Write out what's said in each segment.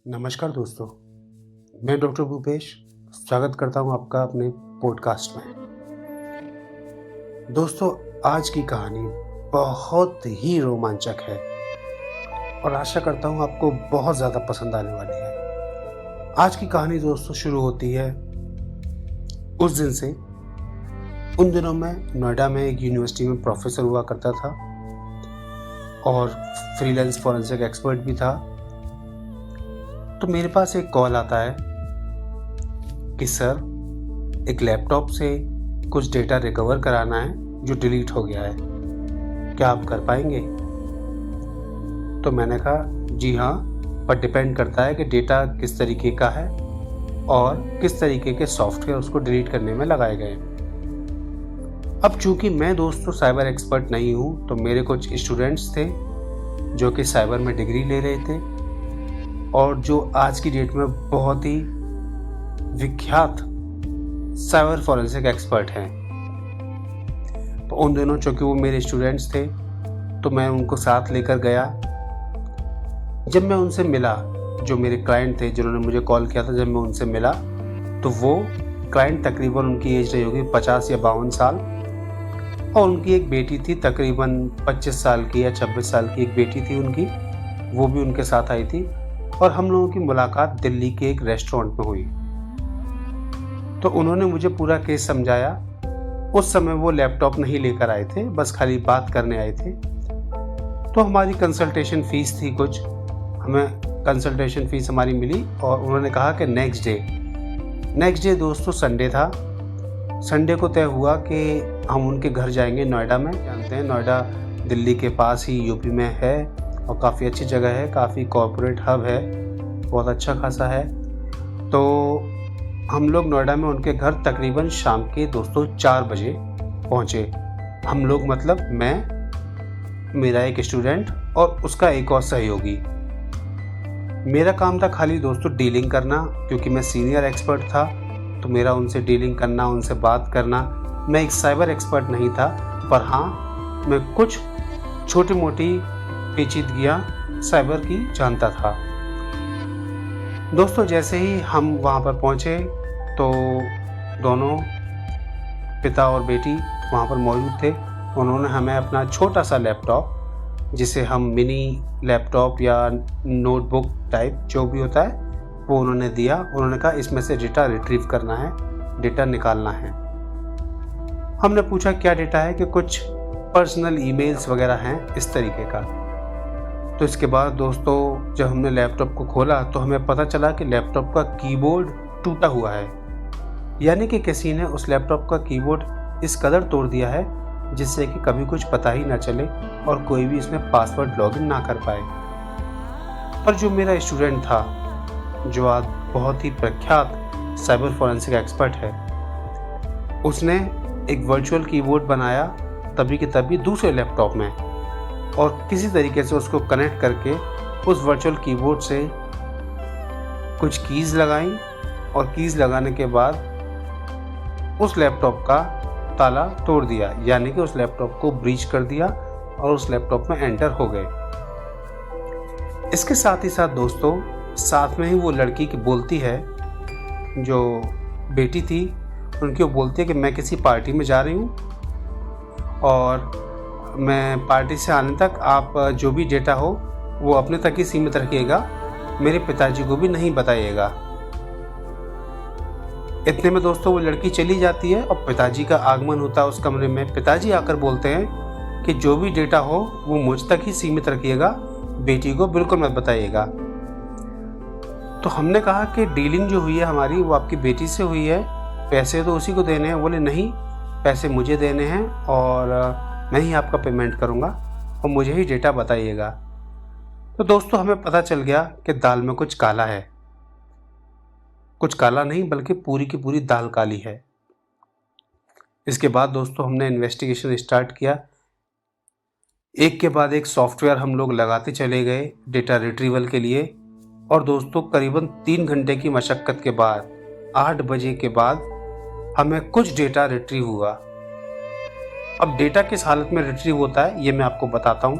नमस्कार दोस्तों, मैं डॉक्टर भूपेश स्वागत करता हूं आपका अपने पॉडकास्ट में। दोस्तों, आज की कहानी बहुत ही रोमांचक है और आशा करता हूं आपको बहुत ज़्यादा पसंद आने वाली है। आज की कहानी दोस्तों शुरू होती है उस दिन से। उन दिनों में नोएडा में एक यूनिवर्सिटी में प्रोफेसर हुआ करता था और फ्रीलांस फॉरेंसिक एक्सपर्ट भी था। तो मेरे पास एक कॉल आता है कि सर, एक लैपटॉप से कुछ डेटा रिकवर कराना है जो डिलीट हो गया है, क्या आप कर पाएंगे? तो मैंने कहा जी हाँ, पर डिपेंड करता है कि डेटा किस तरीके का है और किस तरीके के सॉफ्टवेयर उसको डिलीट करने में लगाए गए। अब चूंकि मैं दोस्तों साइबर एक्सपर्ट नहीं हूँ, तो मेरे कुछ स्टूडेंट्स थे जो कि साइबर में डिग्री ले रहे थे और जो आज की डेट में बहुत ही विख्यात साइबर फॉरेंसिक एक्सपर्ट हैं। तो उन दिनों चूँकि वो मेरे स्टूडेंट्स थे, तो मैं उनको साथ लेकर गया। जब मैं उनसे मिला, जो मेरे क्लाइंट थे जिन्होंने मुझे कॉल किया था, जब मैं उनसे मिला तो वो क्लाइंट तकरीबन उनकी एज रही होगी 50 या 52 साल और उनकी एक बेटी थी तकरीबन 25 साल की या 26 साल की एक बेटी थी उनकी, वो भी उनके साथ आई थी और हम लोगों की मुलाकात दिल्ली के एक रेस्टोरेंट में हुई। तो उन्होंने मुझे पूरा केस समझाया। उस समय वो लैपटॉप नहीं लेकर आए थे, बस खाली बात करने आए थे। तो हमारी कंसल्टेशन फीस थी कुछ, हमें कंसल्टेशन फीस हमारी मिली और उन्होंने कहा कि नेक्स्ट डे दोस्तों संडे था। संडे को तय हुआ कि हम उनके घर जाएंगे नोएडा में। जानते हैं नोएडा दिल्ली के पास ही यूपी में है और काफ़ी अच्छी जगह है, काफ़ी कॉर्पोरेट हब है, बहुत अच्छा खासा है। तो हम लोग नोएडा में उनके घर तकरीबन शाम के दोस्तों 4 बजे पहुँचे। हम लोग मतलब मैं, मेरा एक स्टूडेंट और उसका एक और सहयोगी। मेरा काम था खाली दोस्तों डीलिंग करना, क्योंकि मैं सीनियर एक्सपर्ट था तो मेरा उनसे डीलिंग करना, उनसे बात करना। मैं एक साइबर एक्सपर्ट नहीं था, पर हाँ मैं कुछ छोटी मोटी पेचीदगियाँ साइबर की जानता था। दोस्तों, जैसे ही हम वहाँ पर पहुँचे तो दोनों पिता और बेटी वहाँ पर मौजूद थे। उन्होंने हमें अपना छोटा सा लैपटॉप, जिसे हम मिनी लैपटॉप या नोटबुक टाइप जो भी होता है, वो उन्होंने दिया। उन्होंने कहा इसमें से डेटा रिट्रीव करना है, डेटा निकालना है। हमने पूछा क्या डेटा है, कि कुछ पर्सनल ईमेल्स वगैरह हैं इस तरीके का। तो इसके बाद दोस्तों जब हमने लैपटॉप को खोला तो हमें पता चला कि लैपटॉप का कीबोर्ड टूटा हुआ है, यानी कि किसी ने उस लैपटॉप का कीबोर्ड इस कदर तोड़ दिया है जिससे कि कभी कुछ पता ही ना चले और कोई भी इसमें पासवर्ड लॉगिन ना कर पाए। पर जो मेरा स्टूडेंट था, जो आज बहुत ही प्रख्यात साइबर फॉरेंसिक एक्सपर्ट है, उसने एक वर्चुअल कीबोर्ड बनाया तभी के तभी दूसरे लैपटॉप में और किसी तरीके से उसको कनेक्ट करके उस वर्चुअल कीबोर्ड से कुछ कीज़ लगाई और कीज़ लगाने के बाद उस लैपटॉप का ताला तोड़ दिया, यानी कि उस लैपटॉप को ब्रीच कर दिया और उस लैपटॉप में एंटर हो गए। इसके साथ ही साथ दोस्तों, साथ में ही वो लड़की की बोलती है, जो बेटी थी उनकी, वो बोलती है कि मैं किसी पार्टी में जा रही हूँ और मैं पार्टी से आने तक आप जो भी डेटा हो वो अपने तक ही सीमित रखिएगा, मेरे पिताजी को भी नहीं बताइएगा। इतने में दोस्तों वो लड़की चली जाती है और पिताजी का आगमन होता है उस कमरे में। पिताजी आकर बोलते हैं कि जो भी डेटा हो वो मुझ तक ही सीमित रखिएगा, बेटी को बिल्कुल मत बताइएगा। तो हमने कहा कि डीलिंग जो हुई है हमारी वो आपकी बेटी से हुई है, पैसे तो उसी को देने हैं। बोले नहीं, पैसे मुझे देने हैं और मैं ही आपका पेमेंट करूंगा और मुझे ही डेटा बताइएगा। तो दोस्तों हमें पता चल गया कि दाल में कुछ काला है। कुछ काला नहीं बल्कि पूरी की पूरी दाल काली है। इसके बाद दोस्तों हमने इन्वेस्टिगेशन स्टार्ट किया। एक के बाद एक सॉफ्टवेयर हम लोग लगाते चले गए डेटा रिट्रीवल के लिए और दोस्तों करीबन 3 घंटे की मशक्क़त के बाद 8 बजे के बाद हमें कुछ डेटा रिट्रीव हुआ। अब डेटा किस हालत में रिट्रीव होता है ये मैं आपको बताता हूँ।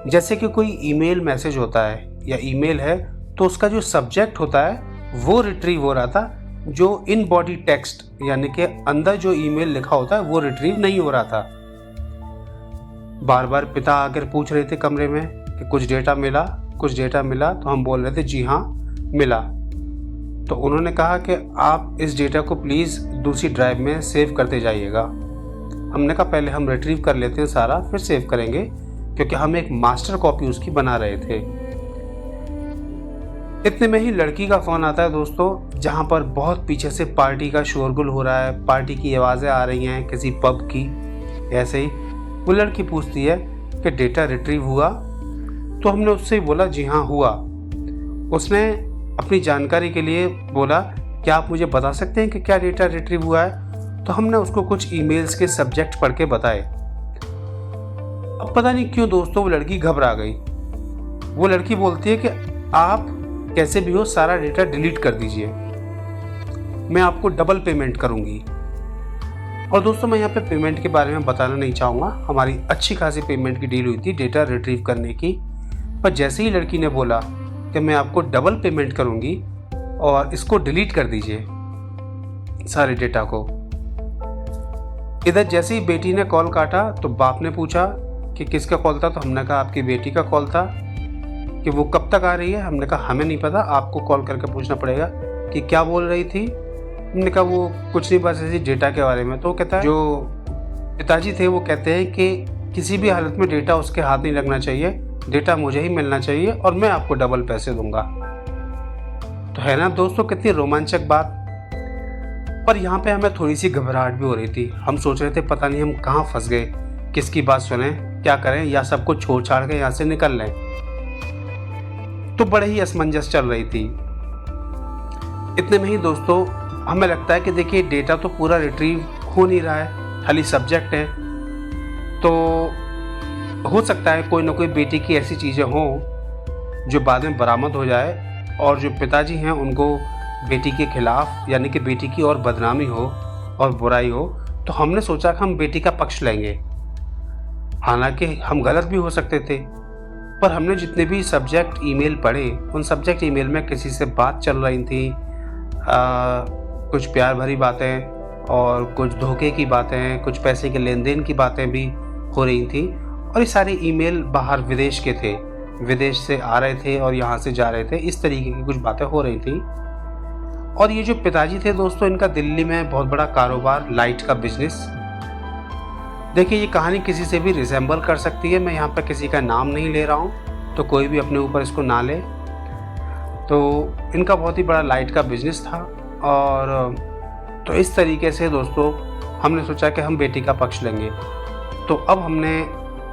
जैसे कि कोई ईमेल मैसेज होता है या ईमेल है तो उसका जो सब्जेक्ट होता है वो रिट्रीव हो रहा था, जो इन बॉडी टेक्स्ट यानी कि अंदर जो ईमेल लिखा होता है वो रिट्रीव नहीं हो रहा था। बार बार पिता आकर पूछ रहे थे कमरे में कि कुछ डेटा मिला, कुछ डेटा मिला, तो हम बोल रहे थे जी हाँ मिला। तो उन्होंने कहा कि आप इस डेटा को प्लीज़ दूसरी ड्राइव में सेव करते जाइएगा। हमने कहा पहले हम रिट्रीव कर लेते हैं सारा, फिर सेव करेंगे, क्योंकि हम एक मास्टर कॉपी उसकी बना रहे थे। इतने में ही लड़की का फ़ोन आता है दोस्तों, जहाँ पर बहुत पीछे से पार्टी का शोरगुल हो रहा है, पार्टी की आवाज़ें आ रही हैं किसी पब की। ऐसे ही वो लड़की पूछती है कि डेटा रिट्रीव हुआ? तो हमने उससे बोला जी हाँ हुआ। उसने अपनी जानकारी के लिए बोला क्या आप मुझे बता सकते हैं कि क्या डेटा रिट्रीव हुआ है? तो हमने उसको कुछ ईमेल्स के सब्जेक्ट पढ़ के बताए। अब पता नहीं क्यों दोस्तों वो लड़की घबरा गई। वो लड़की बोलती है कि आप कैसे भी हो सारा डेटा डिलीट कर दीजिए, मैं आपको डबल पेमेंट करूंगी। और दोस्तों मैं यहाँ पे पेमेंट के बारे में बताना नहीं चाहूँगा, हमारी अच्छी खासी पेमेंट की डील हुई थी डेटा रिट्रीव करने की। पर जैसे ही लड़की ने बोला कि मैं आपको डबल पेमेंट करूंगी और इसको डिलीट कर दीजिए सारे डेटा को, इधर जैसे ही बेटी ने कॉल काटा तो बाप ने पूछा कि किसका कॉल था? तो हमने कहा आपकी बेटी का कॉल था। कि वो कब तक आ रही है? हमने कहा हमें नहीं पता, आपको कॉल करके पूछना पड़ेगा कि क्या बोल रही थी। हमने कहा वो कुछ नहीं, बस ऐसे डेटा के बारे में। तो कहता है जो पिताजी थे वो कहते हैं कि किसी भी हालत में डेटा उसके हाथ नहीं लगना चाहिए, डेटा मुझे ही मिलना चाहिए और मैं आपको डबल पैसे दूंगा। तो है ना दोस्तों कितनी रोमांचक बात। पर यहाँ पे हमें थोड़ी सी घबराहट भी हो रही थी। हम सोच रहे थे पता नहीं हम कहाँ फंस गए, किसकी बात सुने, क्या करें, या सबको छोड़ छाड़ के यहाँ से निकल लें। तो बड़े ही असमंजस चल रही थी। इतने में ही दोस्तों हमें लगता है कि देखिए डेटा तो पूरा रिट्रीव हो नहीं रहा है, खाली सब्जेक्ट है। तो हो सकता है कोई ना कोई बेटी की ऐसी चीज़ें हों जो बाद में बरामद हो जाए और जो पिताजी हैं उनको बेटी के खिलाफ यानी कि बेटी की और बदनामी हो और बुराई हो। तो हमने सोचा कि हम बेटी का पक्ष लेंगे, हालांकि हम गलत भी हो सकते थे। पर हमने जितने भी सब्जेक्ट ईमेल पढ़े उन सब्जेक्ट ईमेल में किसी से बात चल रही थी, कुछ प्यार भरी बातें और कुछ धोखे की बातें, कुछ पैसे के लेन देन की बातें भी हो रही थी। और ये सारे ईमेल बाहर विदेश के थे, विदेश से आ रहे थे और यहाँ से जा रहे थे, इस तरीके की कुछ बातें हो रही थी। और ये जो पिताजी थे दोस्तों, इनका दिल्ली में बहुत बड़ा कारोबार, लाइट का बिजनेस। देखिए ये कहानी किसी से भी रिजेंबल कर सकती है, मैं यहाँ पर किसी का नाम नहीं ले रहा हूँ, तो कोई भी अपने ऊपर इसको ना ले। तो इनका बहुत ही बड़ा लाइट का बिजनेस था। और तो इस तरीके से दोस्तों हमने सोचा कि हम बेटी का पक्ष लेंगे। तो अब हमने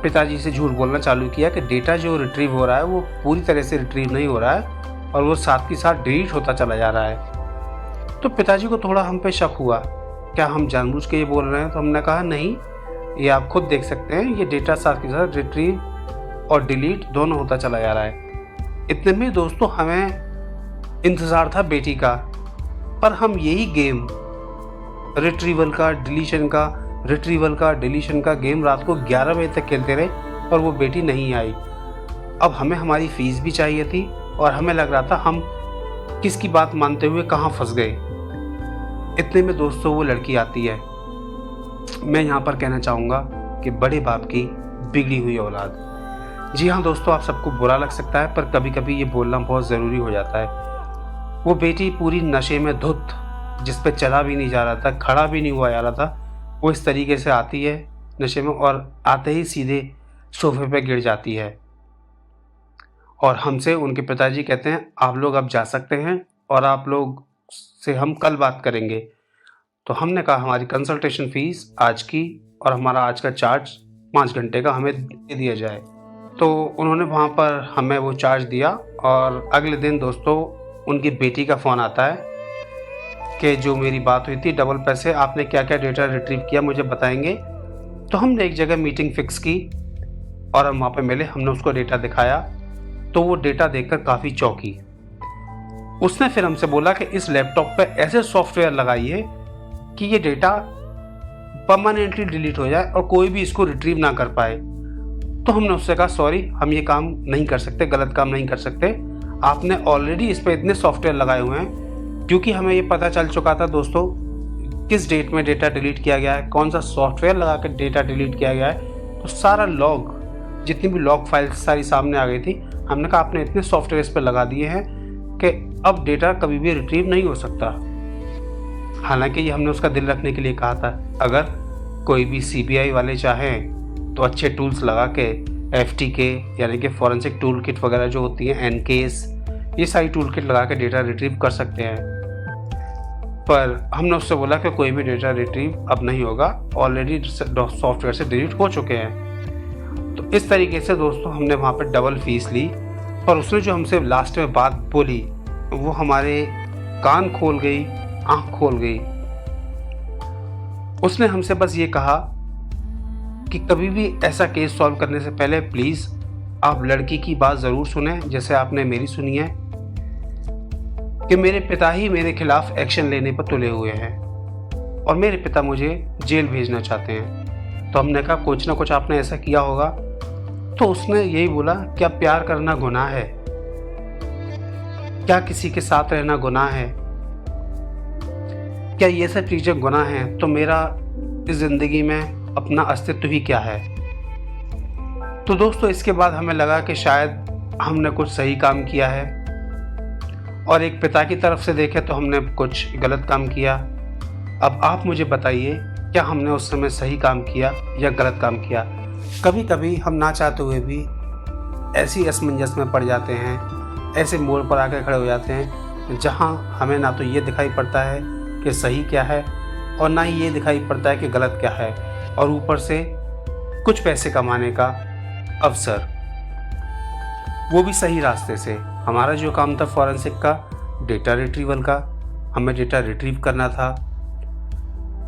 पिताजी से झूठ बोलना चालू किया कि डेटा जो रिट्रीव हो रहा है वो पूरी तरह से रिट्रीव नहीं हो रहा है और वो साथ के साथ डिलीट होता चला जा रहा है। तो पिताजी को थोड़ा हम पे शक हुआ, क्या हम जानबूझ के ये बोल रहे हैं? तो हमने कहा नहीं, ये आप खुद देख सकते हैं, ये डेटा साथ के साथ रिट्रीव और डिलीट दोनों होता चला जा रहा है। इतने में दोस्तों हमें इंतज़ार था बेटी का, पर हम यही गेम रिट्रीवल का डिलीशन का गेम रात को 11 बजे तक खेलते रहे और वो बेटी नहीं आई। अब हमें हमारी फीस भी चाहिए थी और हमें लग रहा था हम किसकी बात मानते हुए कहाँ फंस गए। इतने में दोस्तों वो लड़की आती है। मैं यहाँ पर कहना चाहूँगा कि बड़े बाप की बिगड़ी हुई औलाद। जी हाँ दोस्तों, आप सबको बुरा लग सकता है पर कभी कभी ये बोलना बहुत ज़रूरी हो जाता है। वो बेटी पूरी नशे में धुत, जिस पे चला भी नहीं जा रहा था, खड़ा भी नहीं हुआ जा रहा था, वो इस तरीके से आती है नशे में और आते ही सीधे सोफे पे गिर जाती है। और हमसे उनके पिताजी कहते हैं आप लोग अब जा सकते हैं और आप लोग से हम कल बात करेंगे। तो हमने कहा हमारी कंसल्टेशन फीस आज की और हमारा आज का चार्ज 5 घंटे का हमें दे दिया जाए। तो उन्होंने वहाँ पर हमें वो चार्ज दिया। और अगले दिन दोस्तों उनकी बेटी का फ़ोन आता है कि जो मेरी बात हुई थी डबल पैसे, आपने क्या क्या डेटा रिट्रीव किया मुझे बताएंगे। तो हमने एक जगह मीटिंग फिक्स की और हम वहाँ पे मिले, हमने उसको डेटा दिखाया। तो वो डेटा देखकर काफ़ी चौंकी। उसने फिर हमसे बोला कि इस लैपटॉप पे ऐसे सॉफ्टवेयर लगाइए कि ये डेटा परमानेंटली डिलीट हो जाए और कोई भी इसको रिट्रीव ना कर पाए। तो हमने उससे कहा सॉरी, हम ये काम नहीं कर सकते, गलत काम नहीं कर सकते, आपने ऑलरेडी इस पे इतने सॉफ्टवेयर लगाए हुए हैं, क्योंकि हमें ये पता चल चुका था दोस्तों किस डेट में डेटा डिलीट किया गया है, कौन सा सॉफ्टवेयर लगा कर डेटा डिलीट किया गया है। तो सारा लॉग, जितनी भी लॉग फाइल्स सारी सामने आ गई थी। हमने कहा आपने इतने सॉफ्टवेयर इस पर लगा दिए हैं कि अब डेटा कभी भी रिट्रीव नहीं हो सकता। हालांकि ये हमने उसका दिल रखने के लिए कहा था, अगर कोई भी CBI वाले चाहें तो अच्छे टूल्स लगा के FTK यानी कि फॉरेंसिक टूल किट वगैरह जो होती है, NKS, ये सारी टूल किट लगा के डेटा रिट्रीव कर सकते हैं। पर हमने उससे बोला कि कोई भी डेटा रिट्रीव अब नहीं होगा, ऑलरेडी सॉफ्टवेयर से डिलीट हो चुके हैं। तो इस तरीके से दोस्तों हमने वहाँ पर डबल फीस ली। पर उसने जो हमसे लास्ट में बात बोली वो हमारे कान खोल गई, आँख खोल गई। उसने हमसे बस ये कहा कि कभी भी ऐसा केस सॉल्व करने से पहले प्लीज़ आप लड़की की बात ज़रूर सुने, जैसे आपने मेरी सुनी है कि मेरे पिता ही मेरे खिलाफ एक्शन लेने पर तुले हुए हैं और मेरे पिता मुझे जेल भेजना चाहते हैं। तो हमने कहा कुछ ना कुछ आपने ऐसा किया होगा। तो उसने यही बोला, क्या प्यार करना गुनाह है? क्या किसी के साथ रहना गुनाह है? क्या ये सब चीज़ें गुनाह हैं? तो मेरा इस ज़िंदगी में अपना अस्तित्व ही क्या है? तो दोस्तों इसके बाद हमें लगा कि शायद हमने कुछ सही काम किया है, और एक पिता की तरफ से देखें तो हमने कुछ गलत काम किया। अब आप मुझे बताइए, क्या हमने उस समय सही काम किया या गलत काम किया? कभी कभी हम ना चाहते हुए भी ऐसी असमंजस में पड़ जाते हैं, ऐसे मोड़ पर आकर खड़े हो जाते हैं जहां हमें ना तो ये दिखाई पड़ता है कि सही क्या है और ना ही ये दिखाई पड़ता है कि गलत क्या है, और ऊपर से कुछ पैसे कमाने का अवसर, वो भी सही रास्ते से। हमारा जो काम था फॉरेंसिक का, डेटा रिट्रीवल का, हमें डेटा रिट्रीव करना था,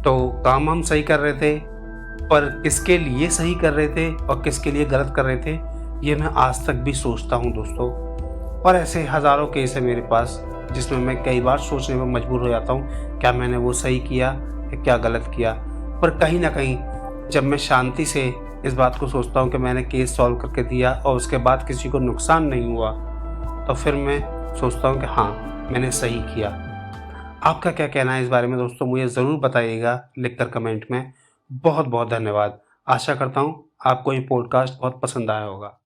तो काम हम सही कर रहे थे, पर किसके लिए सही कर रहे थे और किसके लिए गलत कर रहे थे, ये मैं आज तक भी सोचता हूँ दोस्तों। और ऐसे हज़ारों केस है मेरे पास जिसमें मैं कई बार सोचने में मजबूर हो जाता हूँ, क्या मैंने वो सही किया या क्या गलत किया। पर कहीं ना कहीं जब मैं शांति से इस बात को सोचता हूँ कि मैंने केस सॉल्व करके दिया और उसके बाद किसी को नुकसान नहीं हुआ, तो फिर मैं सोचता हूँ कि हाँ, मैंने सही किया। आपका क्या कहना है इस बारे में दोस्तों? मुझे ज़रूर बताइएगा लिखकर कमेंट में। बहुत बहुत धन्यवाद। आशा करता हूँ आपको ये पॉडकास्ट बहुत पसंद आया होगा।